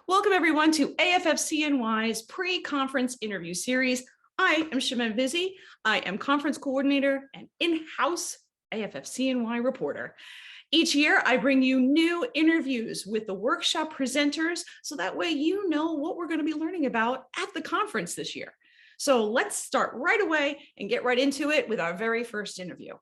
Welcome everyone to AFFCNY's pre-conference interview series. I am Shimon Vizzi. I am conference coordinator and in-house AFFCNY reporter. Each year, I bring you new interviews with the workshop presenters, so that way you know what we're going to be learning about at the conference this year. So let's start right away and get right into it with our very first interview.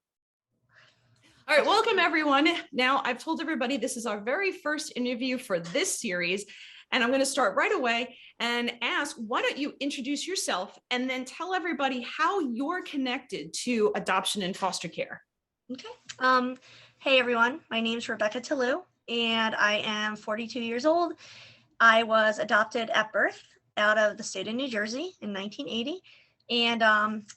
All right, welcome everyone. Now, I've told everybody this is our very first interview for this series, and I'm going to start right away and ask, why don't you introduce yourself and then tell everybody how you're connected to adoption and foster care. Okay. Hey everyone, my name is Rebecca Tillou, and I am 42 years old. I was adopted at birth out of the state of New Jersey in 1980. And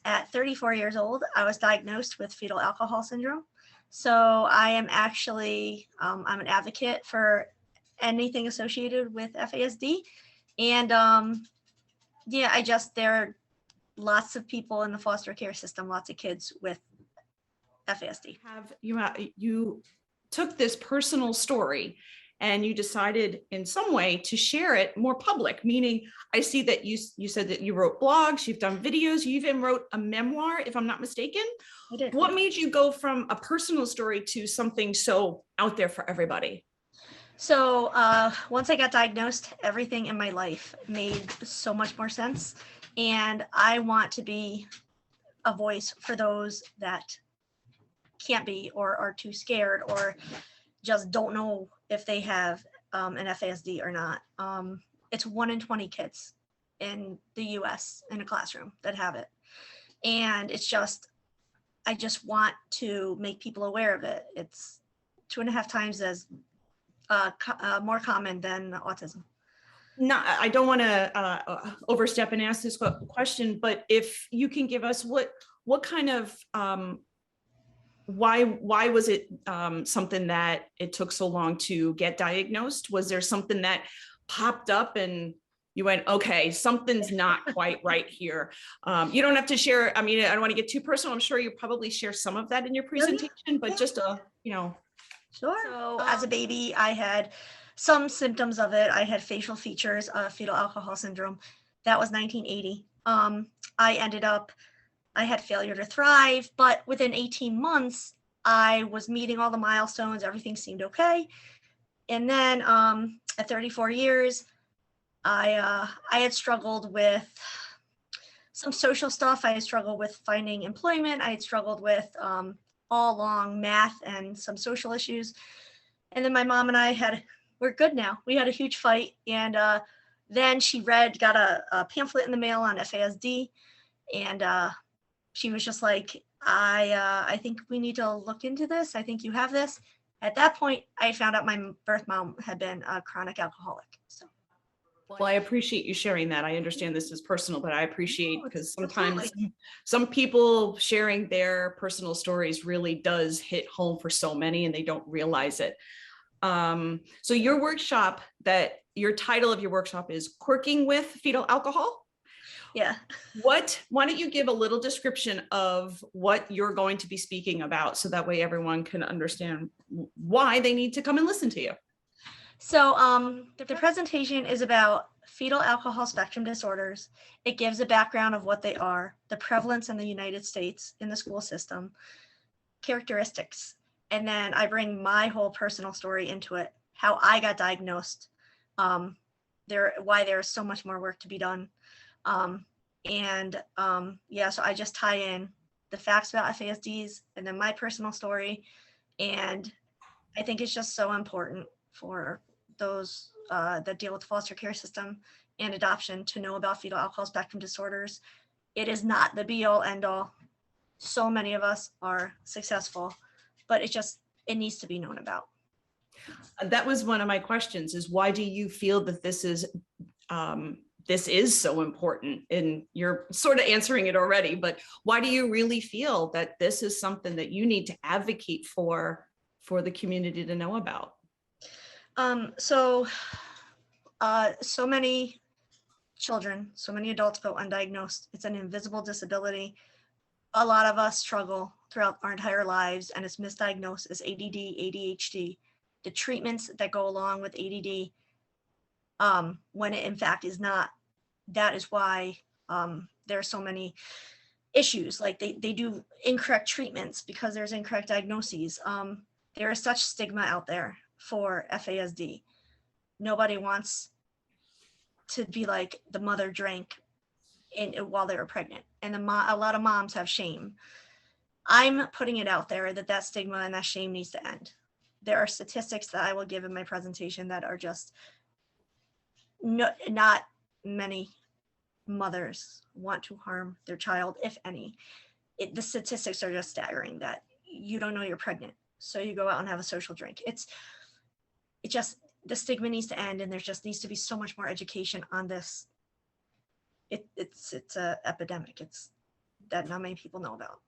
at 34 years old, I was diagnosed with fetal alcohol syndrome. So I am actually, I'm an advocate for anything associated with FASD. And yeah, there are lots of people in the foster care system, lots of kids with FASD. You took this personal story and you decided in some way to share it more public, meaning I see that you said that you wrote blogs, you've done videos, you even wrote a memoir, if I'm not mistaken. I did. What made you go from a personal story to something so out there for everybody? So once I got diagnosed, everything in my life made so much more sense. And I want to be a voice for those that can't be or are too scared or just don't know if they have an FASD or not. It's 1 in 20 kids in the US in a classroom that have it. And I just want to make people aware of it. It's 2.5 times as more common than autism. No, I don't want to overstep and ask this question, but if you can give us what kind of why was it something that it took so long to get diagnosed? Was there something that popped up and you went, okay, something's not quite right here? You don't have to share. I mean, I don't want to get too personal. I'm sure you probably share some of that in your presentation, but just Sure. So as a baby, I had some symptoms of it. I had facial features of fetal alcohol syndrome. That was 1980. I had failure to thrive, but within 18 months, I was meeting all the milestones. Everything seemed okay. And then at 34 years, I had struggled with some social stuff. I had struggled with finding employment. I had struggled with all along math and some social issues. And then my mom and I we're good now. We had a huge fight. And then she got a pamphlet in the mail on FASD. And she was just like, I think we need to look into this. I think you have this. At that point, I found out my birth mom had been a chronic alcoholic. So. Well, I appreciate you sharing that. I understand this is personal, but I appreciate because sometimes some people sharing their personal stories really does hit home for so many and they don't realize it. So your title of your workshop is Quirking with Fetal Alcohol? Yeah. Why don't you give a little description of what you're going to be speaking about so that way everyone can understand why they need to come and listen to you? So the presentation is about fetal alcohol spectrum disorders. It gives a background of what they are, the prevalence in the United States in the school system, characteristics, and then I bring my whole personal story into it, how I got diagnosed, why there is so much more work to be done. So I just tie in the facts about FASDs and then my personal story. And I think it's just so important for those that deal with the foster care system and adoption to know about fetal alcohol spectrum disorders. It is not the be all end all. So many of us are successful, but it needs to be known about. That was one of my questions, is why do you feel that this is so important? And you're sort of answering it already, but why do you really feel that this is something that you need to advocate for the community to know about? So many children, so many adults go undiagnosed. It's an invisible disability. A lot of us struggle throughout our entire lives, and it's misdiagnosed as ADD, ADHD. The treatments that go along with ADD when it in fact is not. That is why there are so many issues. Like they do incorrect treatments because there's incorrect diagnoses. There is such stigma out there for FASD. Nobody wants to be like the mother drank while they were pregnant, and a lot of moms have shame. I'm putting it out there that that stigma and that shame needs to end. There are statistics that I will give in my presentation that are just not many mothers want to harm their child, if any. The statistics are just staggering that you don't know you're pregnant, so you go out and have a social drink. The stigma needs to end, and there just needs to be so much more education on this. It's a epidemic. It's that not many people know about.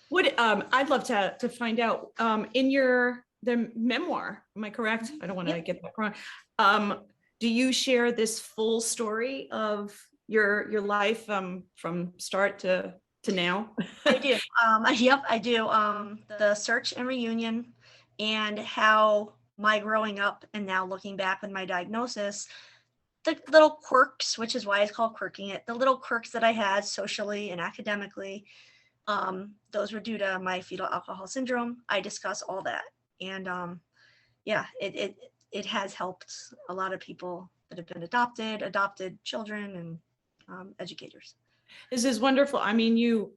What I'd love to find out in the memoir, am I correct? I don't want to get that wrong. Do you share this full story of your life from start to now? I do. I do. The search and reunion, and how my growing up and now looking back with my diagnosis, the little quirks, which is why it's called Quirking It, the little quirks that I had socially and academically, those were due to my fetal alcohol syndrome. I discuss all that. And it has helped a lot of people that have been adopted children, and educators. This is wonderful. I mean, you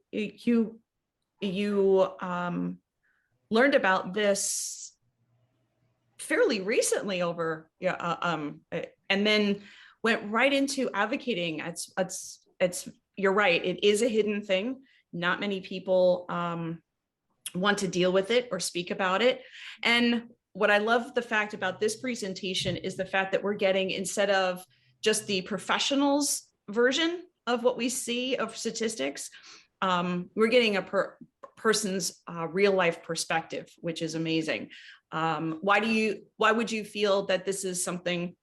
learned about this fairly recently and then went right into advocating. It's you're right. It is a hidden thing. Not many people want to deal with it or speak about it. And what I love the fact about this presentation is the fact that we're getting, instead of just the professionals version of what we see of statistics, we're getting a person's real life perspective, which is amazing. Why would you feel that this is something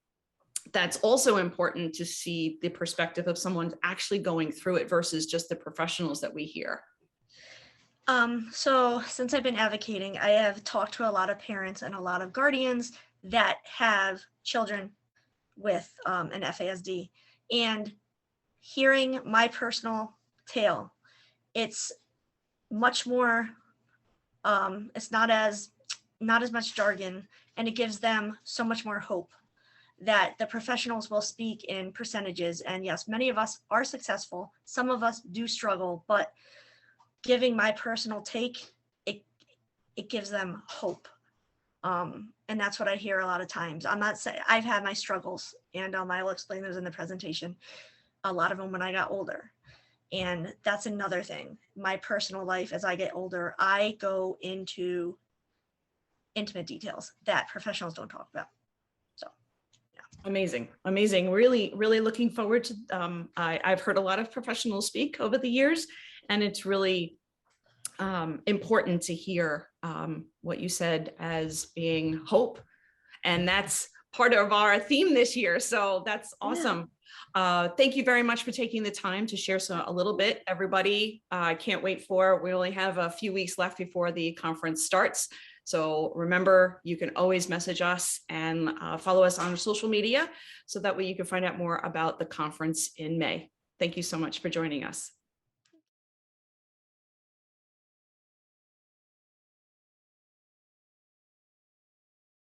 that's also important, to see the perspective of someone actually going through it versus just the professionals that we hear? So since I've been advocating, I have talked to a lot of parents and a lot of guardians that have children with an FASD, and hearing my personal tale, it's much more, it's not as much jargon, and it gives them so much more hope that the professionals will speak in percentages. And yes, many of us are successful. Some of us do struggle, but giving my personal take, it gives them hope. And that's what I hear a lot of times. I'm not saying I've had my struggles, and I will explain those in the presentation. A lot of them when I got older. And that's another thing. My personal life, as I get older, I go into intimate details that professionals don't talk about. So, yeah. Amazing. Really, really looking forward to, I've heard a lot of professionals speak over the years, and it's really important to hear what you said as being hope. And that's part of our theme this year. So that's awesome. Yeah. Thank you very much for taking the time to share a little bit. Everybody, I can't wait we only have a few weeks left before the conference starts. So remember, you can always message us and follow us on social media, so that way you can find out more about the conference in May. Thank you so much for joining us.